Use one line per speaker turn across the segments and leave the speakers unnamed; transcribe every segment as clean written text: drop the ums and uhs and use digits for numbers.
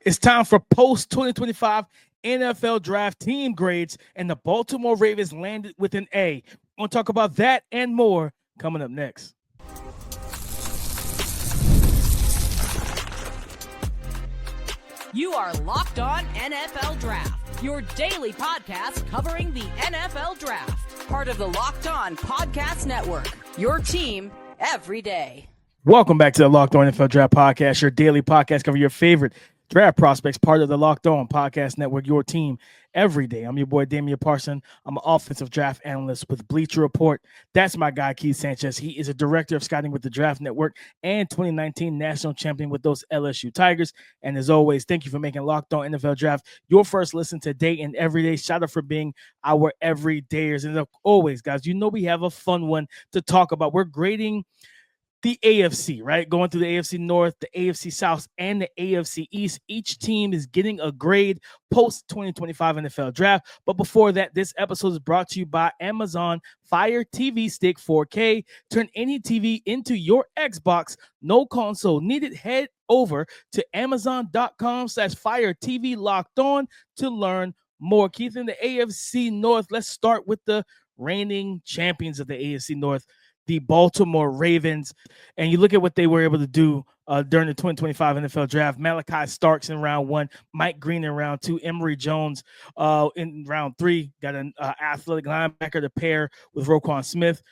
It's time for post-2025 NFL draft team grades, and the Baltimore Ravens landed with an A. We'll talk about that and more coming up next.
You are Locked On NFL Draft, your daily podcast covering the NFL Draft. Part of the Locked On Podcast Network, your team every day.
Welcome back to the Locked On NFL Draft Podcast, your daily podcast covering your favorite draft prospects, part of the Locked On Podcast Network, your team every day. I'm your boy, Damian Parson. I'm an offensive draft analyst with Bleacher Report. That's my guy, Keith Sanchez. He is a director of scouting with the Draft Network and 2019 national champion with those LSU Tigers. And as always, thank you for making Locked On NFL Draft your first listen today and every day. Shout out for being our everydayers. And as always, guys, you know we have a fun one to talk about. We're grading the AFC, right? Going through the AFC North, the AFC South, and the AFC East. Each team is getting a grade post 2025 NFL Draft. But before that, this episode is brought to you by Amazon Fire TV Stick 4K. Turn any TV into your Xbox. No console needed. Head over to Amazon.com/Fire TV Locked On to learn more. Keith, in the AFC North, let's start with the reigning champions of the AFC North, the Baltimore Ravens. And you look at what they were able to do during the 2025 NFL Draft. Malaki Starks in round 1, Mike Green in round 2, Emory Jones in round 3. Got an athletic linebacker to pair with Roquan Smith.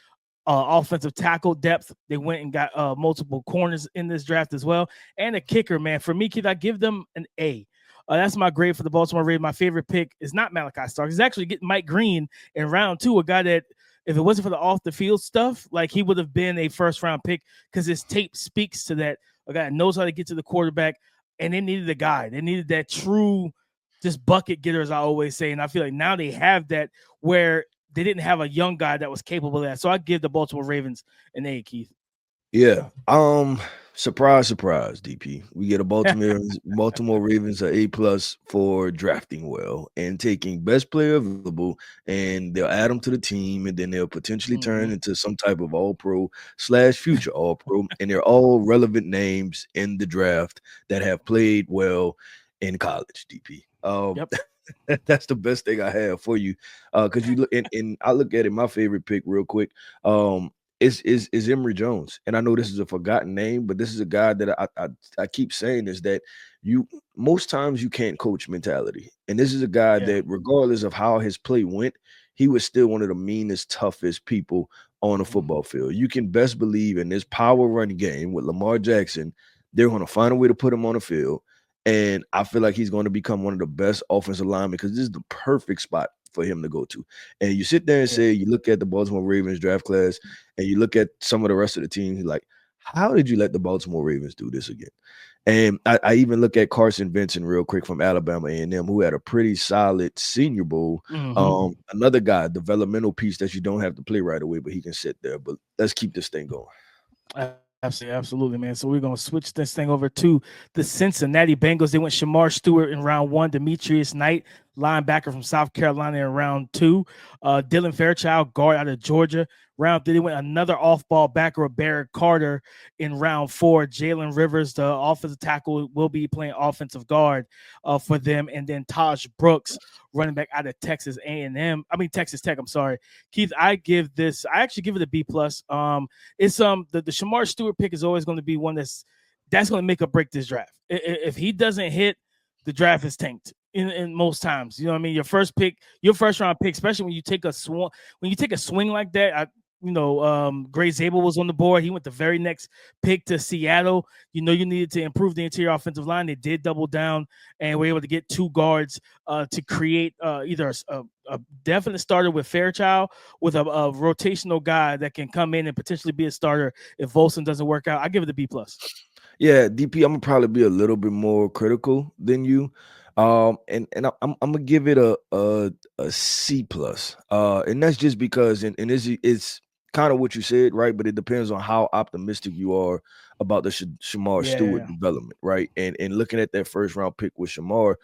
Offensive tackle depth. They went and got multiple corners in this draft as well. And a kicker, man. For me, Keith, I give them an A. That's my grade for the Baltimore Ravens. My favorite pick is not Malaki Starks. It's actually getting Mike Green in round 2, a guy that, if it wasn't for the off the field stuff, like, he would have been a first round pick because his tape speaks to that. A guy that knows how to get to the quarterback, and they needed a guy. They needed that true, just bucket getter, as I always say. And I feel like now they have that, where they didn't have a young guy that was capable of that. So I give the Baltimore Ravens an A, Keith.
Yeah. Surprise, DP. We get a Baltimore Ravens an A+ for drafting well and taking best player available, and they'll add them to the team, and then they'll potentially turn into some type of all-pro / future all-pro, and they're all relevant names in the draft that have played well in college, DP.
Yep.
That's the best thing I have for you. Because you look, and I look at it, my favorite pick real quick. Is Emory Jones. And I know this is a forgotten name, but this is a guy that I keep saying is that most times you can't coach mentality. And this is a guy that, regardless of how his play went, he was still one of the meanest, toughest people on a football field. You can best believe in this power run game with Lamar Jackson, they're going to find a way to put him on the field. And I feel like he's going to become one of the best offensive linemen, because this is the perfect spot for him to go to. And you sit there and say, you look at the Baltimore Ravens draft class, and you look at some of the rest of the teams, like, how did you let the Baltimore Ravens do this again? And I even look at Carson Vincent real quick from Alabama A&M, who had a pretty solid Senior Bowl. Another guy, developmental piece that you don't have to play right away, but he can sit there. But let's keep this thing going.
Absolutely, man. So we're going to switch this thing over to the Cincinnati Bengals. They went Shemar Stewart in round 1, Demetrius Knight, linebacker from South Carolina, in round 2, Dylan Fairchild, guard out of Georgia. Round 3, they went another off-ball backer, Barrett Carter, in round 4. Jalen Rivers, the offensive tackle, will be playing offensive guard for them. And then Taj Brooks, running back out of Texas Tech. I'm sorry, Keith. I actually give it a B+. It's the Shemar Stewart pick is always going to be one that's going to make or break this draft. If he doesn't hit, the draft is tanked. In most times, you know what I mean? Your first round pick, especially when you take a swing like that. Gray Zabel was on the board. He went the very next pick to Seattle. You needed to improve the interior offensive line. They did double down and were able to get 2 guards to create either a definite starter with Fairchild, with a rotational guy that can come in and potentially be a starter if Volson doesn't work out. I give it a B+.
Yeah, DP, I'm gonna probably be a little bit more critical than you. And I'm gonna give it a C+. And that's just because, and it's kind of what you said, right? But it depends on how optimistic you are about the Shemar Stewart development, right? And looking at that first round pick with Shemar,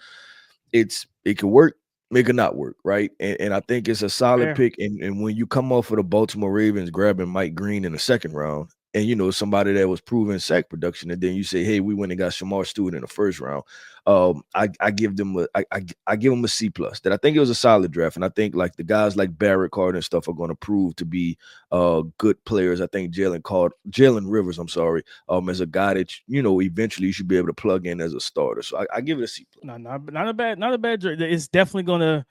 it could work, it could not work, right? And I think it's a solid pick. And when you come off of the Baltimore Ravens grabbing Mike Green in the second round, and somebody that was proven sack production, and then you say, hey, we went and got Shemar Stewart in the first round. I give them I give them a C plus. That I think it was a solid draft, and I think like the guys like Barrett Carter and stuff are going to prove to be good players. I think Jalen Rivers, I'm sorry, as a guy that eventually you should be able to plug in as a starter. So I give it a C plus.
No, not a bad. It's definitely gonna.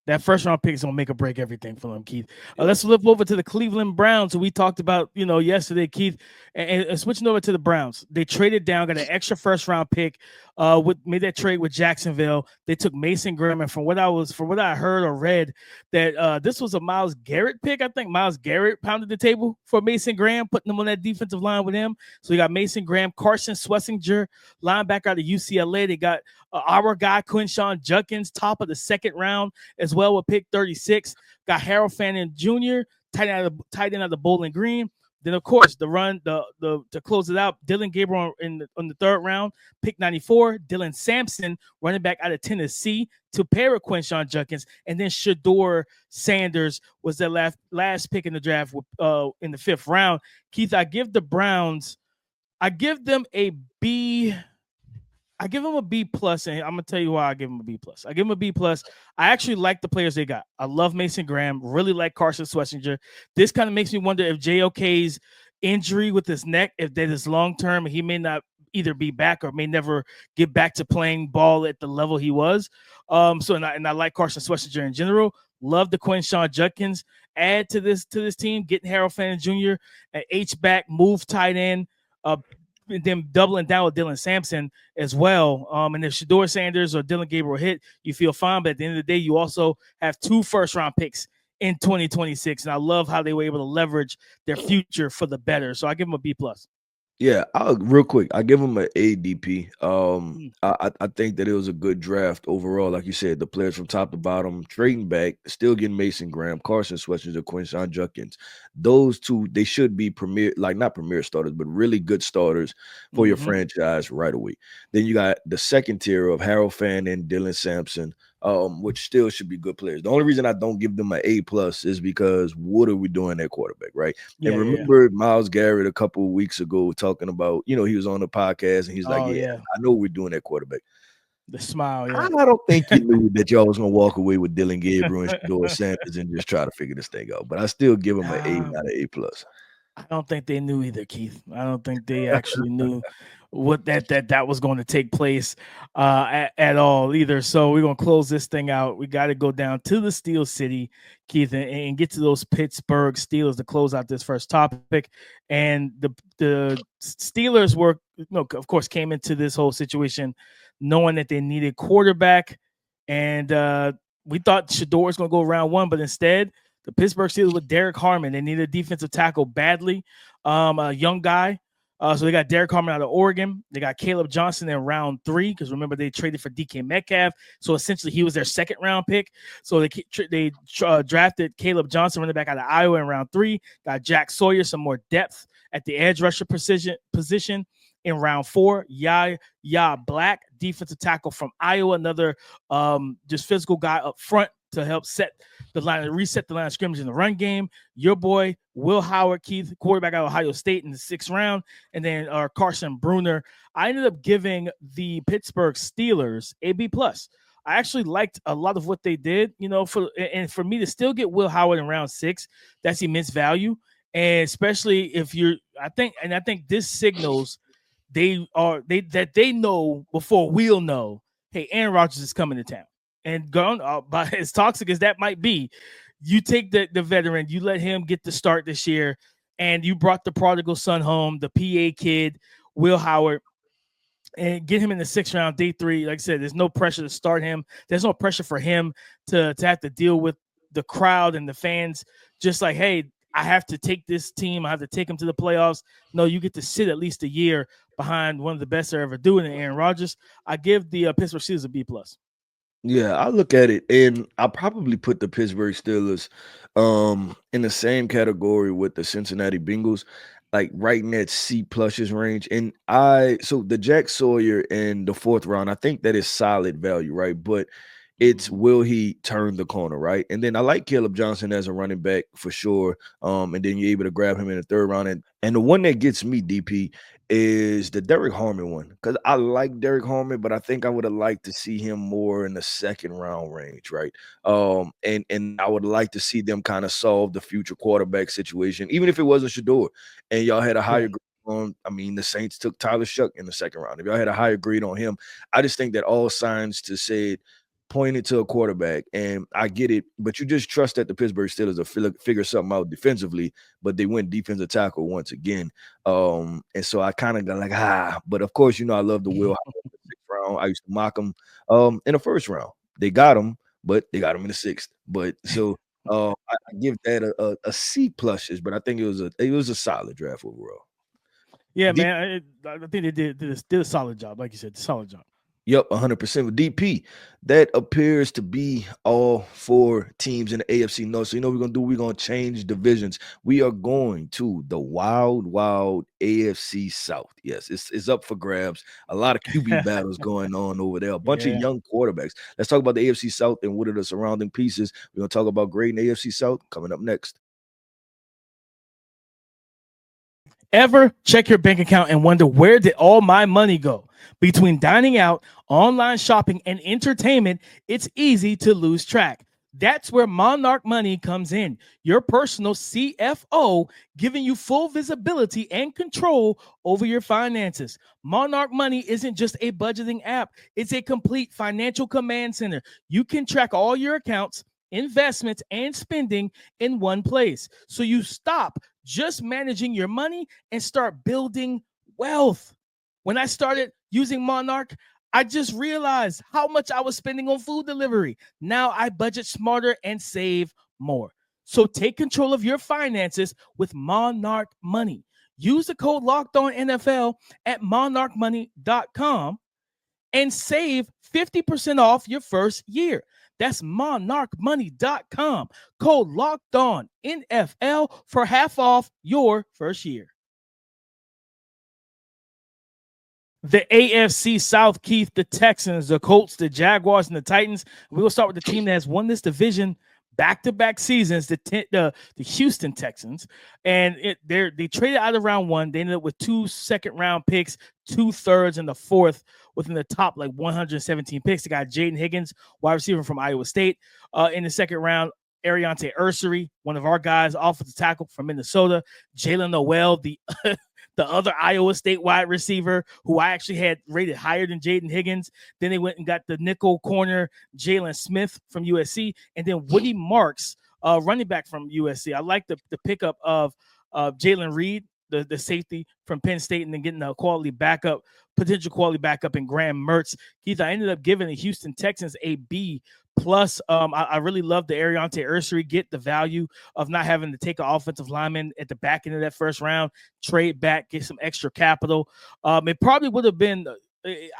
That first round pick is gonna make or break everything for them, Keith. Let's flip over to the Cleveland Browns, who we talked about, yesterday, Keith. And switching over to the Browns, they traded down, got an extra first round pick. Made that trade with Jacksonville. They took Mason Graham, and from what I heard or read, that this was a Myles Garrett pick. I think Myles Garrett pounded the table for Mason Graham, putting him on that defensive line with him. So you got Mason Graham, Carson Schlesinger, linebacker out of UCLA. They got our guy Quinshawn Judkins, top of the second round as well with pick 36. Got Harold Fannin Jr., tight end out of Bowling Green. Then, of course, to close it out, Dylan Gabriel on the third round, pick 94. Dylan Sampson, running back out of Tennessee, to pair with Quinshawn Judkins. And then Shedeur Sanders was the last pick in the draft in the fifth round. Keith, I give the Browns, I give them a B. I give them a B plus, and I'm gonna tell you why I give them a B plus. I give them a B plus. I actually like the players they got. I love Mason Graham. Really like Carson Schlesinger. This kind of makes me wonder if JOK's injury with his neck, if that is long term, he may not either be back or may never get back to playing ball at the level he was. And I like Carson Schlesinger in general. Love the Quinshawn Judkins. Add to this team, getting Harold Fannin Jr. at H-back, move tight end. And then doubling down with Dylan Sampson as well. And if Shedeur Sanders or Dylan Gabriel hit, you feel fine. But at the end of the day, you also have 2 first-round picks in 2026. And I love how they were able to leverage their future for the better. So I give them a B plus.
Yeah, real quick, I give them an ADP. I think that it was a good draft overall. Like you said, the players from top to bottom, trading back, still getting Mason Graham, Carson Schlesinger, Quinshawn Judkins. Those two, they should be not premier starters, but really good starters for your franchise right away. Then you got the second tier of Harold Fannin and Dylan Sampson, which still should be good players. The only reason I don't give them an A plus is because what are we doing at quarterback, right? And remember Myles Garrett a couple of weeks ago talking about, he was on the podcast and he's like, I know we're doing at quarterback.
The smile, yeah.
I don't think you knew that y'all was gonna walk away with Dylan Gabriel and Shedeur Sanders and just try to figure this thing out. But I still give them an A, not an A plus.
I don't think they knew either, Keith. I don't think they actually knew what that was going to take place at all either. So we're going to close this thing out. We got to go down to the Steel City, Keith, and get to those Pittsburgh Steelers to close out this first topic. And the Steelers of course, came into this whole situation knowing that they needed quarterback. And we thought Shedeur was going to go round 1, but instead the Pittsburgh Steelers with Derek Harmon. They needed a defensive tackle badly, a young guy. So they got Derek Harmon out of Oregon. They got Caleb Johnson in round 3 because remember they traded for DK Metcalf. So essentially he was their second round pick. So they drafted Caleb Johnson, running back out of Iowa, in round 3. Got Jack Sawyer, some more depth at the edge rusher position in round 4. Ya Black, defensive tackle from Iowa, another just physical guy up front to help reset the line of scrimmage in the run game. Your boy Will Howard, Keith, quarterback out of Ohio State in the 6th round, and then Carson Bruner. I ended up giving the Pittsburgh Steelers a B plus. I actually liked a lot of what they did, for me to still get Will Howard in round 6, that's immense value. And especially if I think this signals that they know before we'll know, hey, Aaron Rodgers is coming to town. And gone, but as toxic as that might be, you take the veteran, you let him get the start this year, and you brought the prodigal son home, the PA kid, Will Howard, and get him in the 6th round, day 3. Like I said, there's no pressure to start him. There's no pressure for him to have to deal with the crowd and the fans. Just like, hey, I have to take this team. I have to take them to the playoffs. No, you get to sit at least a year behind one of the best they're ever doing in Aaron Rodgers. I give the Pittsburgh Steelers a B plus.
Yeah, I look at it, and I probably put the Pittsburgh Steelers in the same category with the Cincinnati Bengals, like right in that C pluses range. And so the Jack Sawyer in the 4th round, I think that is solid value, right? But It's will he turn the corner, right? And then I like Caleb Johnson as a running back for sure. And then you're able to grab him in the third round. And the one that gets me, DP, is the Derek Harmon one. Because I like Derek Harmon, but I think I would have liked to see him more in the second round range, right? And I would like to see them kind of solve the future quarterback situation, even if it wasn't Shador and y'all had a higher grade on. I mean, the Saints took Tyler Shuck in the second round. If y'all had a higher grade on him, I just think that all signs to say pointed to a quarterback, and I get it, but you just trust that the Pittsburgh Steelers will figure something out defensively, but they went defensive tackle once again. And so I kind of got like, but of course, I love the Will Howard in the sixth round. I used to mock him in the first round. They got him, but they got him in the sixth. But so I give that a C pluses, but I think it was a solid draft overall.
Yeah, man. I think they did a solid job, like you said, solid job.
Yep, 100% with DP. That appears to be all four teams in the AFC North. So, we're going to do? We're going to change divisions. We are going to the wild AFC South. Yes, it's up for grabs. A lot of QB battles going on over there. A bunch of young quarterbacks. Let's talk about the AFC South and what are the surrounding pieces. We're going to talk about grading the AFC South coming up next.
Ever check your bank account and wonder, where did all my money go? Between dining out, online shopping, and entertainment, it's easy to lose track. That's where Monarch Money comes in, your personal CFO, giving you full visibility and control over your finances. Monarch Money isn't just a budgeting app, it's a complete financial command center. You can track all your accounts, investments, and spending in one place. So you stop just managing your money and start building wealth. When I started using Monarch, I just realized how much I was spending on food delivery. Now I budget smarter and save more. So take control of your finances with Monarch Money. Use the code LOCKEDONNFL at monarchmoney.com and save 50% off your first year. That's monarchmoney.com. Code LOCKEDONNFL for half off your first year. The AFC South, Keith, the Texans, the Colts, the Jaguars, and the Titans. We will start with the team that has won this division back-to-back seasons, the Houston Texans. And they traded out of round one. They ended up with 2 second-round picks, 2 thirds, and the fourth within the top 117 picks. They got Jaden Higgins, wide receiver from Iowa State, in the second round. Arieonte Ursery, one of our guys, offensive tackle from Minnesota. Jalen Noel, the other Iowa State wide receiver, who I actually had rated higher than Jaden Higgins. Then they went and got the nickel corner, Jalen Smith from USC. And then Woody Marks, running back from USC. I like the pickup of Jalen Reed, the safety from Penn State, and then getting a potential quality backup in Graham Mertz. Keith, I ended up giving the Houston Texans a B+. I really love the Arieonte Ursery. Get the value of not having to take an offensive lineman at the back end of that first round, trade back, get some extra capital. It probably would have been the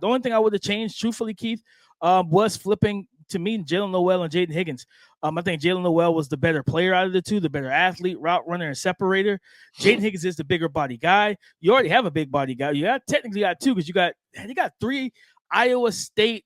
only thing I would have changed, truthfully, Keith, was flipping to me Jalen Noel and Jaden Higgins. I think Jalen Noel was the better player out of the two, the better athlete, route runner, and separator. Jaden Higgins is the bigger body guy. You already have a big body guy. You technically got two, because you got 3 Iowa State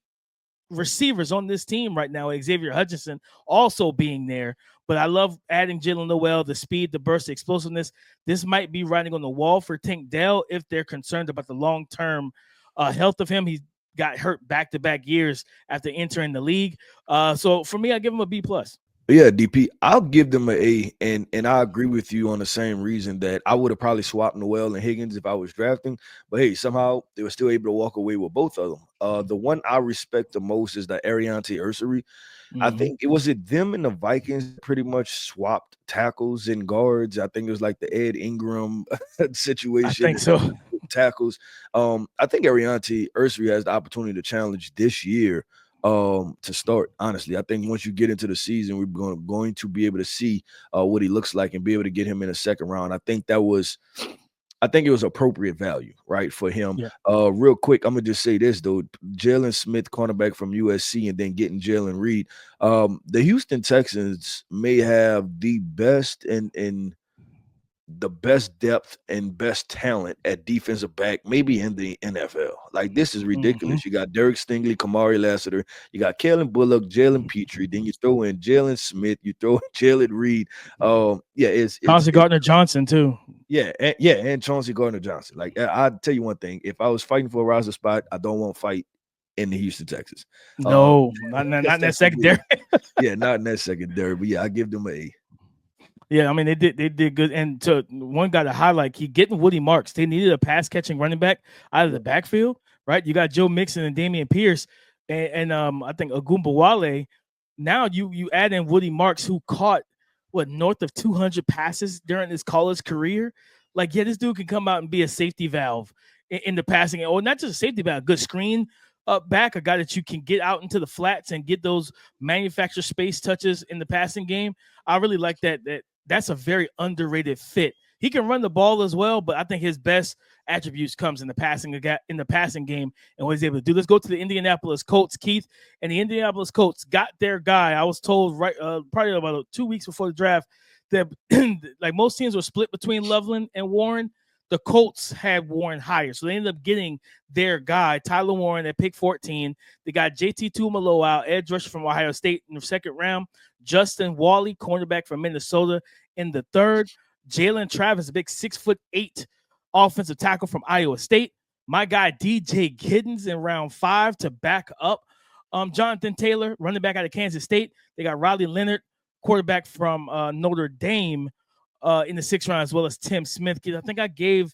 receivers on this team right now, Xavier Hutchinson also being there. But I love adding Jalen Noel, the speed, the burst, the explosiveness. This might be writing on the wall for Tank Dell if they're concerned about the long-term health of him. He got hurt back-to-back years after entering the league. So for me, I give him a B+.
Yeah, DP, I'll give them an A, and I agree with you on the same reason that I would have probably swapped Noel and Higgins if I was drafting. But hey, somehow they were still able to walk away with both of them. The one I respect the most is the Arieonte Ursery. Mm-hmm. I think it was them and the Vikings pretty much swapped tackles and guards. I think it was like the Ed Ingram situation.
I think so.
Tackles. I think Arieonte Ursery has the opportunity to challenge this year. To start, honestly, I think once you get into the season, we're going to be able to see what he looks like and be able to get him in a second round. I think it was appropriate value, right, for him. Yeah. Real quick, I'm gonna just say this though: Jalen Smith, cornerback from USC, and then getting Jalen Reed. The Houston Texans may have the best and the best depth and best talent at defensive back, maybe in the NFL. Like, this is ridiculous. You got Derek Stingley, Kamari Lassiter, you got Kellen Bullock, Jalen Petrie, then you throw in Jalen Smith, you throw in Jalen Reed. It's
Chauncey Gardner-Johnson too.
And Chauncey Gardner-Johnson. Like, I'll tell you one thing: if I was fighting for a roster spot, I don't want to fight in the Houston Texans.
No, not in that secondary.
Not in that secondary. But I give them an A.
Yeah, I mean, they did good. And to one guy to highlight, getting Woody Marks. They needed a pass catching running back out of the backfield, right? You got Joe Mixon and Damian Pierce, and I think Ogunbowale. Now you add in Woody Marks, who caught north of 200 passes during his college career. Like, this dude can come out and be a safety valve in the passing, or not just a safety valve, a good screen back, a guy that you can get out into the flats and get those manufactured space touches in the passing game. I really like that. That's a very underrated fit. He can run the ball as well, but I think his best attributes comes in the passing game and what he's able to do. Let's go to the Indianapolis Colts, Keith. And the Indianapolis Colts got their guy. I was told probably about 2 weeks before the draft that like most teams were split between Loveland and Warren. The Colts had Warren higher, so they ended up getting their guy, Tyler Warren, at pick 14. They got JT Tuimoloau, edge rusher from Ohio State, in the second round. Justin Wally, cornerback from Minnesota, in the third. Jalen Travis, a big 6'8" offensive tackle from Iowa State. My guy DJ Giddens in round 5 to back up Jonathan Taylor, running back out of Kansas State. They got Riley Leonard, quarterback from Notre Dame, in the 6th round, as well as Tim Smith. I think I gave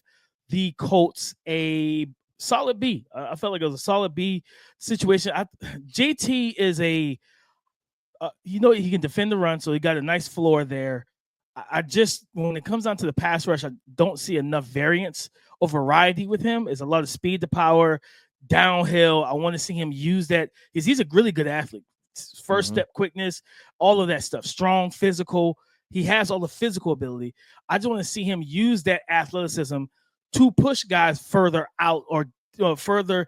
the Colts a solid B. I felt like it was a solid B situation. JT is he can defend the run, so he got a nice floor there. I just, when it comes down to the pass rush, I don't see enough variance or variety with him. It's a lot of speed to power, downhill. I want to see him use that because he's a really good athlete. First step quickness, all of that stuff. Strong, physical. He has all the physical ability. I just want to see him use that athleticism to push guys further out or further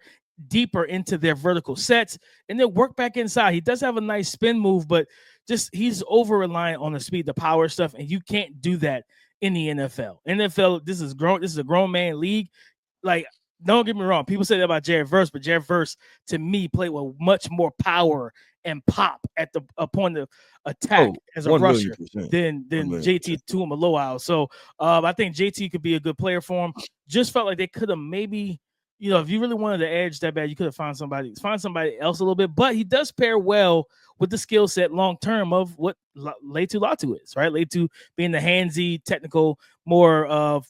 deeper into their vertical sets and then work back inside. He does have a nice spin move, but just he's over reliant on the speed, the power stuff, and you can't do that in the NFL. NFL, this is a grown man league. Like, don't get me wrong. People say that about Jared Verse, but Jared Verse, to me, played with much more power and pop at the point of attack as a rusher than JT Tuimoloau. So I think JT could be a good player for him. Just felt like they could have maybe, if you really wanted to edge that bad, you could have found somebody else a little bit. But he does pair well with the skill set long term of what Laitu Latu is, right? Laitu being the handsy, technical, more of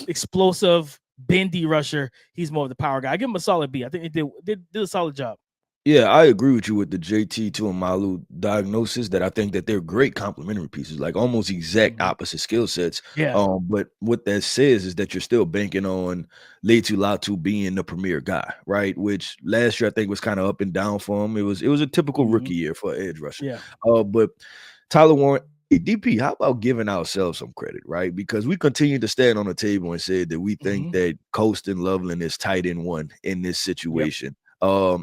explosive, bendy rusher. He's more of the power guy. I give him a solid B. I think they did a solid job.
Yeah, I agree with you with the JT Tuimoloau diagnosis that I think that they're great complementary pieces, like almost exact opposite skill sets.
Yeah.
But what that says is that you're still banking on Laitu Latu being the premier guy, right? Which last year I think was kind of up and down for him. It was a typical rookie year for edge rusher.
Yeah.
But Tyler Warren, DP, how about giving ourselves some credit, right? Because we continue to stand on the table and say that we think that Colston Loveland is tight end one in this situation. Yep.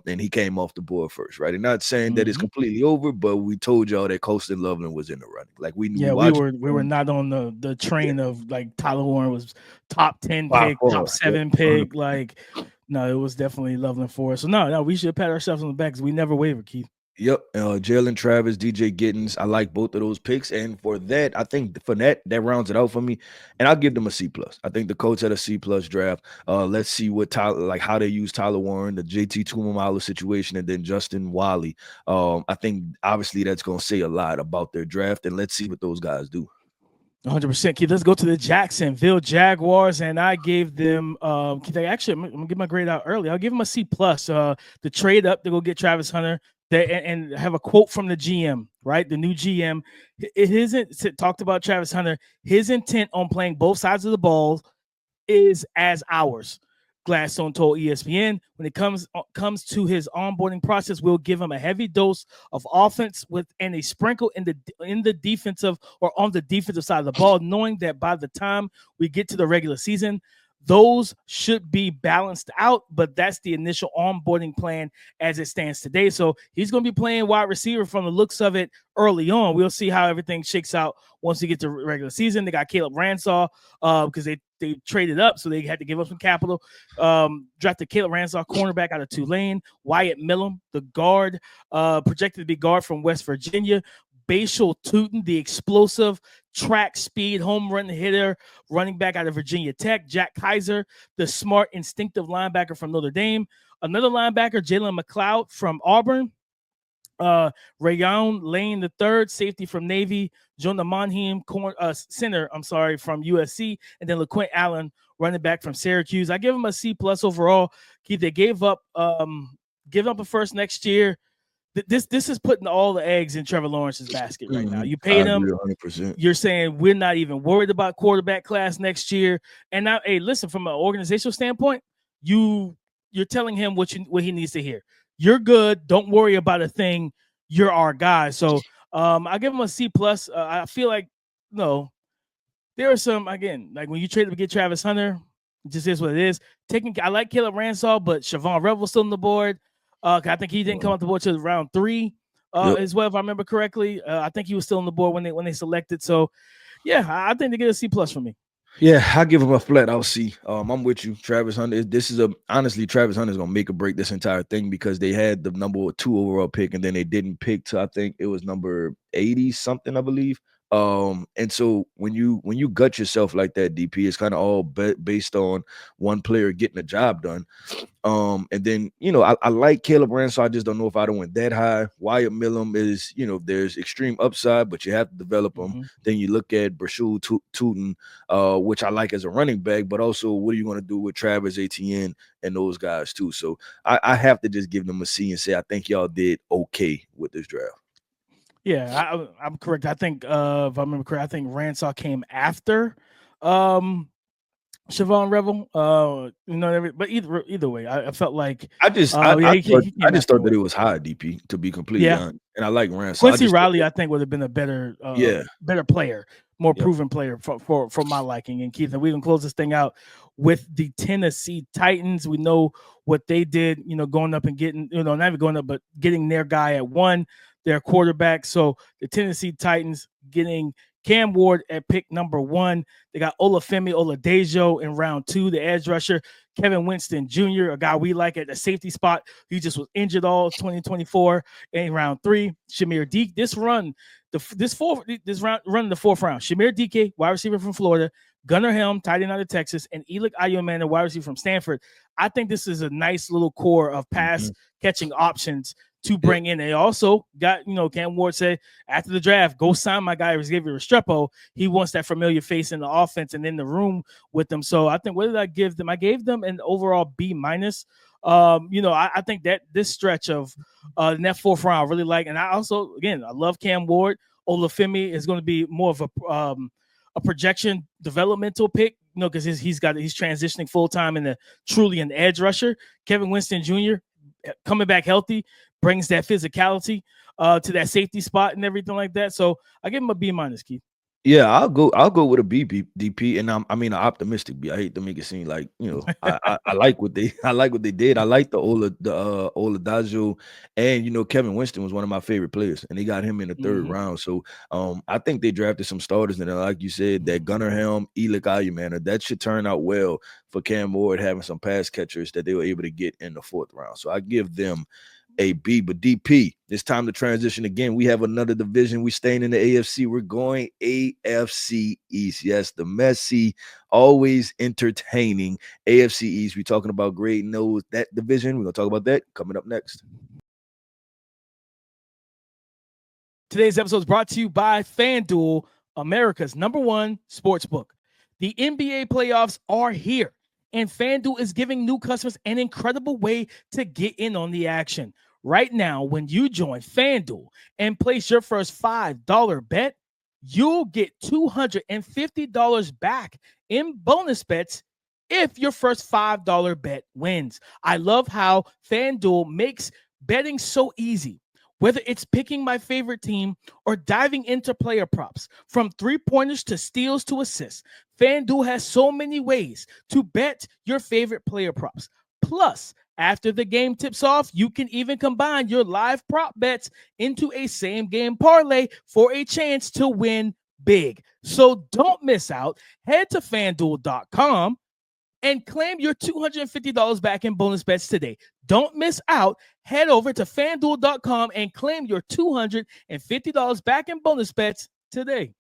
And he came off the board first, right? And not saying that it's completely over, but we told y'all that Colston Loveland was in the running. Like we
were not on the train of like Tyler Warren was top 10 pick, top 7 pick. Like, no, it was definitely Loveland for us. So no, we should pat ourselves on the back because we never wavered, Keith.
Yep, Jalen Travis, DJ Giddens. I like both of those picks, and for that, I think for that rounds it out for me, and I'll give them a C+. I think the Colts had a C+ draft. Let's see what how they use Tyler Warren, the JT Tuimoloau situation, and then Justin Wally. I think obviously that's going to say a lot about their draft, and let's see what those guys do.
100%, Keith. Let's go to the Jacksonville Jaguars, and I gave them. Actually, I'm gonna give my grade out early. I'll give them a C+. The trade up to go get Travis Hunter. And have a quote from the GM, right? The new GM. It isn't talked about Travis Hunter. His intent on playing both sides of the ball is as ours. Gladstone told ESPN when it comes to his onboarding process, we'll give him a heavy dose of offense and a sprinkle in the defensive or on the defensive side of the ball, knowing that by the time we get to the regular season, those should be balanced out, but that's the initial onboarding plan as it stands today. So he's going to be playing wide receiver from the looks of it early on. We'll see how everything shakes out once we get to regular season. They got Caleb Ransaw because they traded up, so they had to give up some capital. Drafted Caleb Ransaw, cornerback out of Tulane. Wyatt Millum, the guard, projected to be guard from West Virginia. Bashal Tootin, the explosive track speed home run hitter, running back out of Virginia Tech. Jack Kaiser, the smart, instinctive linebacker from Notre Dame. Another linebacker, Jalen McLeod from Auburn. Rayon Lane III, safety from Navy. Jonah Monheim, center, from USC. And then LaQuint Allen, running back from Syracuse. I give him a C+ overall. Keith, they gave up a first next year. This is putting all the eggs in Trevor Lawrence's basket right now. You paid him.
100%.
You're saying we're not even worried about quarterback class next year. And now, hey, listen, from an organizational standpoint, you're telling him what he needs to hear. You're good. Don't worry about a thing. You're our guy. So I give him a C+. I feel like there are some, again, like when you trade to get Travis Hunter, it just is what it is. I like Caleb Ransaw, but Siobhan Revel's still on the board. I think he didn't come off the board till round 3 as well, if I remember correctly. I think he was still on the board when they selected. So, yeah, I think they get a C+ for me.
Yeah, I give him a flat out C. I'm with you, Travis Hunter. Honestly, Travis Hunter is gonna make or break this entire thing because they had the number 2 overall pick and then they didn't pick to, I think it was number 80 something, I believe. And so when you gut yourself like that, DP, it's kind of all based on one player getting the job done. And then, I like Caleb Ransaw. I just don't know if I don't went that high. Wyatt Millum is, there's extreme upside, but you have to develop them. Mm-hmm. Then you look at Bashal Tootin, which I like as a running back, but also what are you going to do with Travis Etienne and those guys too? So I have to just give them a C and say, I think y'all did okay with this draft.
Yeah, I'm correct. I think, if I remember correct, I think Ransaw came after Siobhan Revel. But either way, I felt like
I just thought that it was high, DP, to be completely honest. And I like Ransaw.
Quincy Riley, I think, would have been a better player, more proven player for my liking. And Keith, and we can close this thing out with the Tennessee Titans. We know what they did, going up and getting, not even going up, but getting their guy at 1. Their quarterback. So the Tennessee Titans getting Cam Ward at pick number 1. They got Olafemi Oladejo in round 2, the edge rusher. Kevin Winston Jr., a guy we like at the safety spot. He just was injured all 2024 in round 3. Shemar Dike. This run in the 4th round. Shemar Dike, wide receiver from Florida. Gunnar Helm, tight end out of Texas, and Elic Ayoman, wide receiver from Stanford. I think this is a nice little core of pass catching options to bring in. They also got, Cam Ward said after the draft, go sign my guy Xavier Restrepo. He wants that familiar face in the offense and in the room with them. So I think, what did I give them? I gave them an overall B-. I think that this stretch of in that 4th round I really like. And I also, again, I love Cam Ward. Olafemi is going to be more of a projection developmental pick, because he's transitioning full-time in truly an edge rusher. Kevin Winston Jr. coming back healthy, brings that physicality to that safety spot and everything like that. So I give him a B-, Keith.
Yeah, I'll go with a B, DP, and an optimistic B. I hate to make it seem like I like what they did. I like the Oladajo, and Kevin Winston was one of my favorite players, and they got him in the 3rd round. So I think they drafted some starters, and like you said, that Gunnar Helm, Elic Ayoman, that should turn out well for Cam Ward having some pass catchers that they were able to get in the 4th round. So I give them a B. But DP, it's time to transition again. We have another division. We're staying in the AFC. We're going AFC East. Yes, the messy, always entertaining AFC East. We're talking about great knows that division. We're going to talk about that coming up next.
Today's episode is brought to you by FanDuel, America's #1 sportsbook. The NBA playoffs are here, and FanDuel is giving new customers an incredible way to get in on the action. Right now, when you join FanDuel and place your first $5 bet, you'll get $250 back in bonus bets if your first $5 bet wins. I love how FanDuel makes betting so easy. Whether it's picking my favorite team or diving into player props, from three-pointers to steals to assists, FanDuel has so many ways to bet your favorite player props. Plus, after the game tips off, you can even combine your live prop bets into a same-game parlay for a chance to win big. So don't miss out. Head to FanDuel.com and claim your $250 back in bonus bets today. Don't miss out. Head over to FanDuel.com and claim your $250 back in bonus bets today.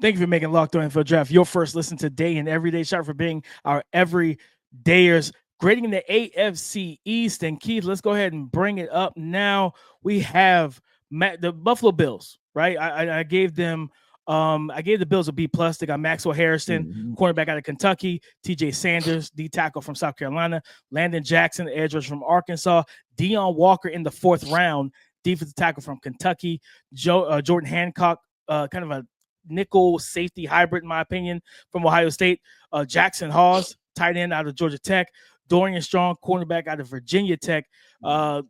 Thank you for making Locked On NFL Draft your first listen today and every day. Shout out for being our everydayers. Grading in the AFC East. And Keith, let's go ahead and bring it up now. We have the Buffalo Bills, right? I gave them I gave the Bills a B+. They got Maxwell Harrison, cornerback out of Kentucky, TJ Sanders, D tackle from South Carolina, Landon Jackson, edge rusher from Arkansas, Deion Walker in the 4th round, defensive tackle from Kentucky, Jordan Hancock, kind of a nickel safety hybrid, in my opinion, from Ohio State, Jackson Hawes, tight end out of Georgia Tech, Dorian Strong, cornerback out of Virginia Tech,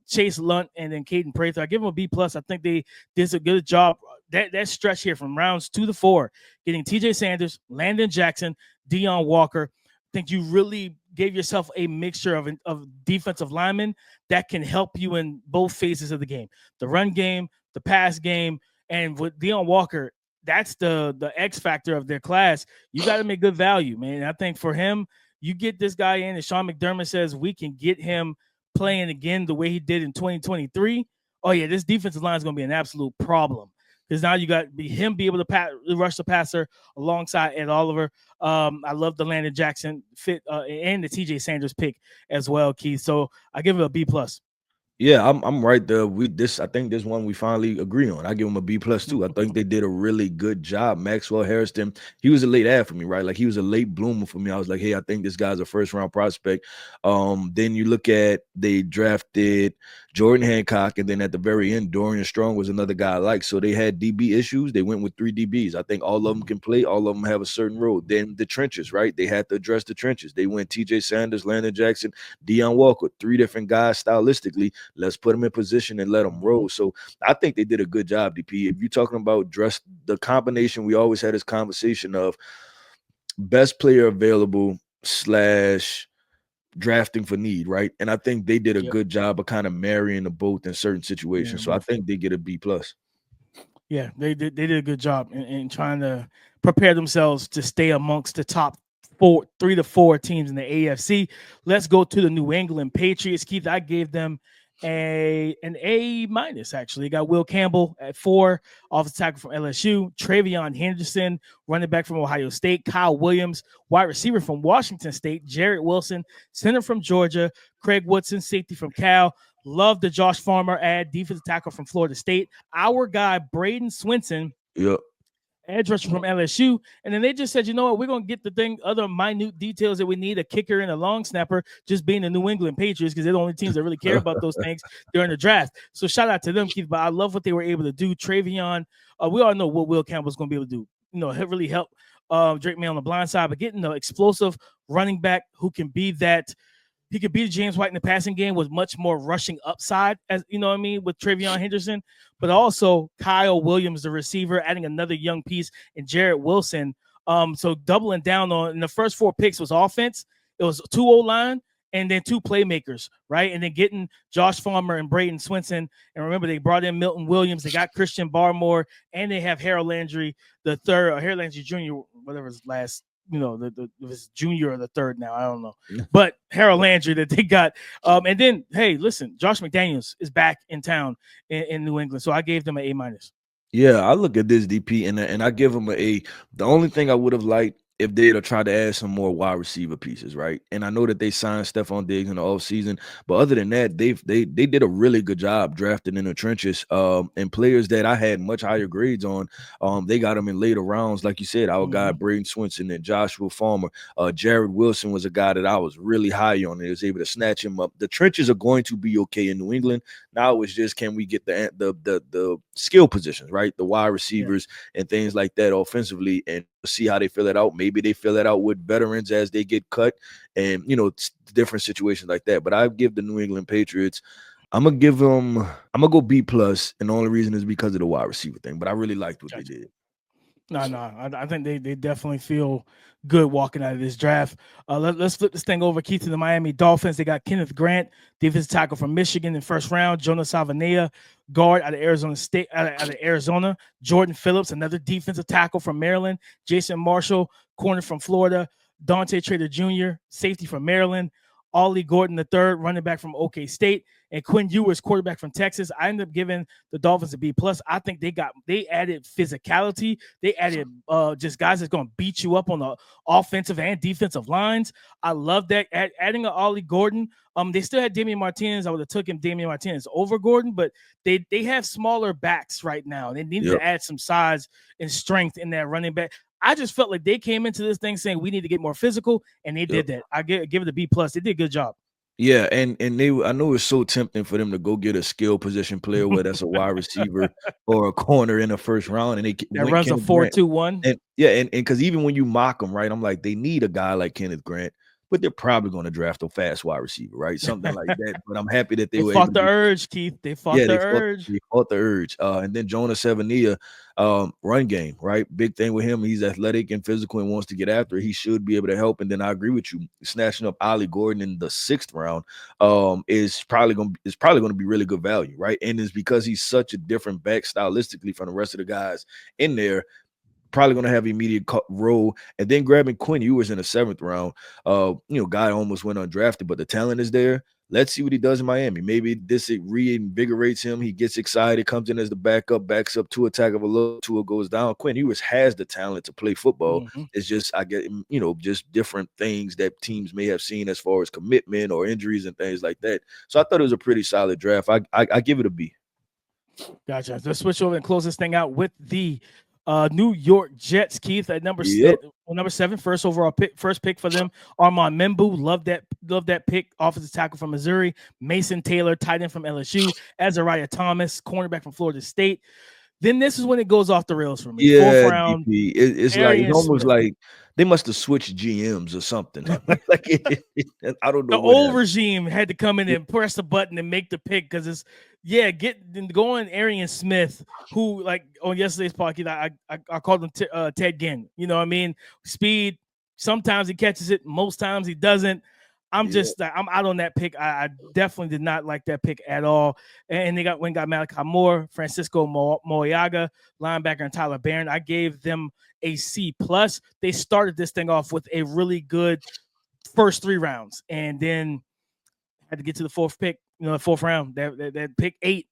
Chase Lunt, and then Caden Prather. I give them a B+. I think they did a good job. That stretch here from rounds 2 to 4, getting TJ Sanders, Landon Jackson, Deion Walker. I think you really gave yourself a mixture of defensive linemen that can help you in both phases of the game, the run game, the pass game. And with Deion Walker, that's the X factor of their class. You got to make good value, man. I think for him, you get this guy in, and Sean McDermott says we can get him playing again the way he did in 2023. Oh, yeah, this defensive line is going to be an absolute problem. Because now you got him be able to rush the passer alongside Ed Oliver. I love the Landon Jackson fit and the TJ Sanders pick as well, Keith. So I give it a B+.
Yeah, I'm right there. I think this one we finally agree on. I give him a B+ too. I think they did a really good job. Maxwell Harrison, he was a late ad for me, right? Like he was a late bloomer for me. I was like, hey, I think this guy's a 1st-round prospect. Then you look at they drafted Jordan Hancock, and then at the very end, Dorian Strong was another guy I like. So they had DB issues. They went with 3 DBs. I think all of them can play. All of them have a certain role. Then the trenches, right? They had to address the trenches. They went TJ Sanders, Landon Jackson, Deion Walker, 3 different guys stylistically. Let's put them in position and let them roll. So I think they did a good job, DP. If you're talking about the combination, we always had this conversation of best player available / drafting for need, right? And I think they did a good job of kind of marrying the both in certain situations. So I think they get a B+.
Yeah, they did a good job in trying to prepare themselves to stay amongst the top 3 to 4 teams in the AFC. Let's go to the New England Patriots. Keith, I gave them an A-, actually. Got Will Campbell at 4, offensive tackle from LSU, Travion Henderson, running back from Ohio State, Kyle Williams, wide receiver from Washington State, Jarrett Wilson, center from Georgia, Craig Woodson, safety from Cal. Love the Josh Farmer ad, defensive tackle from Florida State. Our guy, Braden Swinson, edge rusher from LSU. And then they just said, you know what, we're going to get the other minute details that we need, a kicker and a long snapper, just being the New England Patriots, because they're the only teams that really care about those things during the draft. So shout out to them, Keith. But I love what they were able to do. Travion, we all know what Will Campbell's going to be able to do. You know, really help Drake May on the blind side, but getting the explosive running back who can be that. He could beat James White in the passing game with much more rushing upside, as you know what I mean, with Travion Henderson, but also Kyle Williams, the receiver, adding another young piece, and Jarrett Wilson. So doubling down on in the first 4 picks was offense. It was 2 O-line and then 2 playmakers, right? And then getting Josh Farmer and Braden Swinson. And remember, they brought in Milton Williams. They got Christian Barmore, and they have Harold Landry the third, or Harold Landry Jr., whatever his last. You know, it was junior or the 3rd now. I don't know. But Harold Landry that they got. And then, hey, listen, Josh McDaniels is back in town in New England. So I gave them an A-.
Yeah, I look at this, DP, and I give them an A. The only thing I would have liked if they'd have tried to add some more wide receiver pieces, right? And I know that they signed Stephon Diggs in the offseason, but other than that, they did a really good job drafting in the trenches. And players that I had much higher grades on, they got them in later rounds. Like you said, our guy Braden Swinson and Joshua Farmer. Jared Wilson was a guy that I was really high on and was able to snatch him up. The trenches are going to be okay in New England. Now it's just, can we get the skill positions, right? The wide receivers and things like that offensively. And see how they fill it out. Maybe they fill it out with veterans as they get cut, and different situations like that. But I give the New England Patriots, I'm gonna go B plus, and the only reason is because of the wide receiver thing. But I really liked what they did.
No, I think they definitely feel good walking out of this draft. Let's flip this thing over, Keith, to the Miami Dolphins. They got Kenneth Grant, defensive tackle from Michigan in the first round. Jonas Salvanea, guard out of Arizona State, out of Arizona. Jordan Phillips, another defensive tackle from Maryland. Jason Marshall, corner from Florida. Dante Trader Jr., safety from Maryland. Ollie Gordon III, running back from OK State, and Quinn Ewers, quarterback from Texas. I ended up giving the Dolphins a B plus. I think they added physicality. They added just guys that's going to beat you up on the offensive and defensive lines. I love that. Adding an Ollie Gordon. They still had Damian Martinez. I would have taken Damian Martinez over Gordon, but they have smaller backs right now. They needed to add some size and strength in that running back. I just felt like they came into this thing saying we need to get more physical, and they did that. I give it a B plus. They did a good job.
Yeah, and I know it's so tempting for them to go get a skill position player, whether that's a wide receiver or a corner in the first round, and
that runs a 4-2-1.
And because even when you mock them, right, I'm like, they need a guy like Kenneth Grant, but they're probably going to draft a fast wide receiver, right? Something like that. But I'm happy that they were
fought the urge, Keith. They fought the urge.
They fought the urge. And then Jonas Savania, run game, right? Big thing with him. He's athletic and physical and wants to get after it. He should be able to help. And then I agree with you. Snatching up Ollie Gordon in the 6th round is probably going to be really good value, right? And it's because he's such a different back stylistically from the rest of the guys in there. Probably going to have immediate role, and then grabbing Quinn Ewers in the 7th round. Guy almost went undrafted, but the talent is there. Let's see what he does in Miami. Maybe this reinvigorates him. He gets excited, comes in as the backup, backs up to attack of a little, Tua goes down. Quinn Ewers has the talent to play football. Mm-hmm. It's just, I get, just different things that teams may have seen as far as commitment or injuries and things like that. So I thought it was a pretty solid draft. I give it a B.
Gotcha. Let's switch over and close this thing out with the New York Jets, Keith, at number 7, first overall pick, first pick for them. Armand Membu, love that pick. Offensive tackle from Missouri. Mason Taylor, tight end from LSU. Azariah Thomas, cornerback from Florida State. Then this is when it goes off the rails for me.
Yeah,
4th round.
It's almost like they must have switched GMs or something. I don't know.
The old regime had to come in and press the button and make the pick because it's going Arian Smith, who, like, on yesterday's podcast, I called him Ted Ginn. You know what I mean? Speed. Sometimes he catches it. Most times he doesn't. I'm out on that pick. I definitely did not like that pick at all. And they got Malaki Moore, Francisco Moyaga, linebacker, and Tyler Barron. I gave them a C plus. They started this thing off with a really good first 3 rounds, and then had to get to the 4th pick. The 4th round. That pick 8.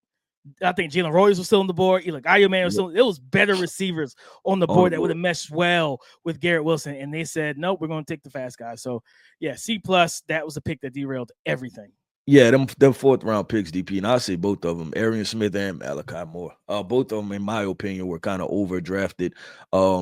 I think Jalen Royals was still on the board. Like Man was still. It was better receivers on the board that would have meshed well with Garrett Wilson, and they said nope, we're going to take the fast guy. So yeah, C plus. That was a pick that derailed everything.
Yeah, them 4th round picks, DP, and I say both of them, Arian Smith and Malaki Moore. Both of them, in my opinion, were kind of overdrafted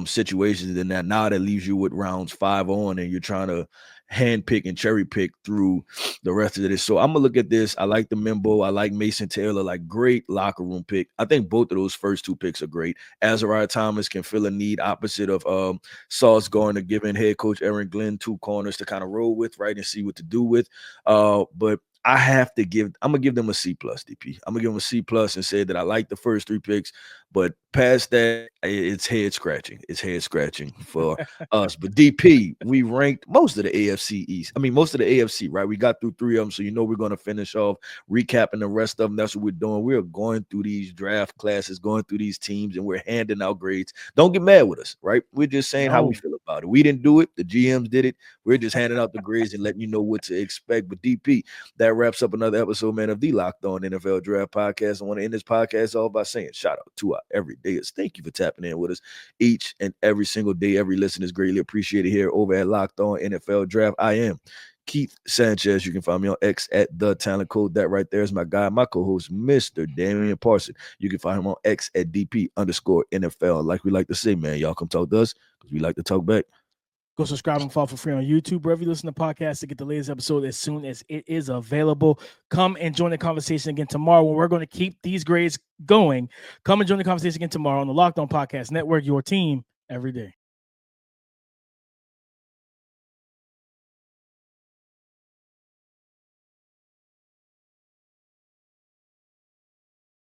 situations. And now that leaves you with rounds 5 on, and you're trying to hand pick and cherry pick through the rest of this. So I'm gonna look at this. I like the Membo. I like Mason Taylor. Like, great locker room pick. I think both of those first 2 picks are great. Azariah Thomas can fill a need opposite of Sauce Gardner, giving head coach Aaron Glenn 2 corners to kind of roll with, right, and see what to do with. But I'm gonna give them a C plus, DP. I'm gonna give them a C plus and say that I like the first 3 picks, but past that, it's head scratching. It's head scratching for us. But DP, we ranked most of the AFC East. I mean, most of the AFC, right? We got through 3 of them, so we're gonna finish off recapping the rest of them. That's what we're doing. We're going through these draft classes, going through these teams, and we're handing out grades. Don't get mad with us, right? We're just saying how we feel about it. We didn't do it. The GMs did it. We're just handing out the grades and letting you know what to expect. But DP, that wraps up another episode, man, of the Locked On NFL Draft Podcast. I want to end this podcast off by saying shout out to our everydayers. Thank you for tapping in with us each and every single day. Every listener is greatly appreciated here over at Locked On NFL Draft. I am Keith Sanchez. You can find me on X at The Talent Code. That right there is my guy, my co-host, Mr. Damian Parson. You can find him on X at DP_NFL. Like we like to say, man, y'all come talk to us because we like to talk back.
Go subscribe and follow for free on YouTube, wherever you listen to podcasts, to get the latest episode as soon as it is available. Come and join the conversation again tomorrow when we're going to keep these grades going. Come and join the conversation again tomorrow on the Locked On Podcast Network, your team every day.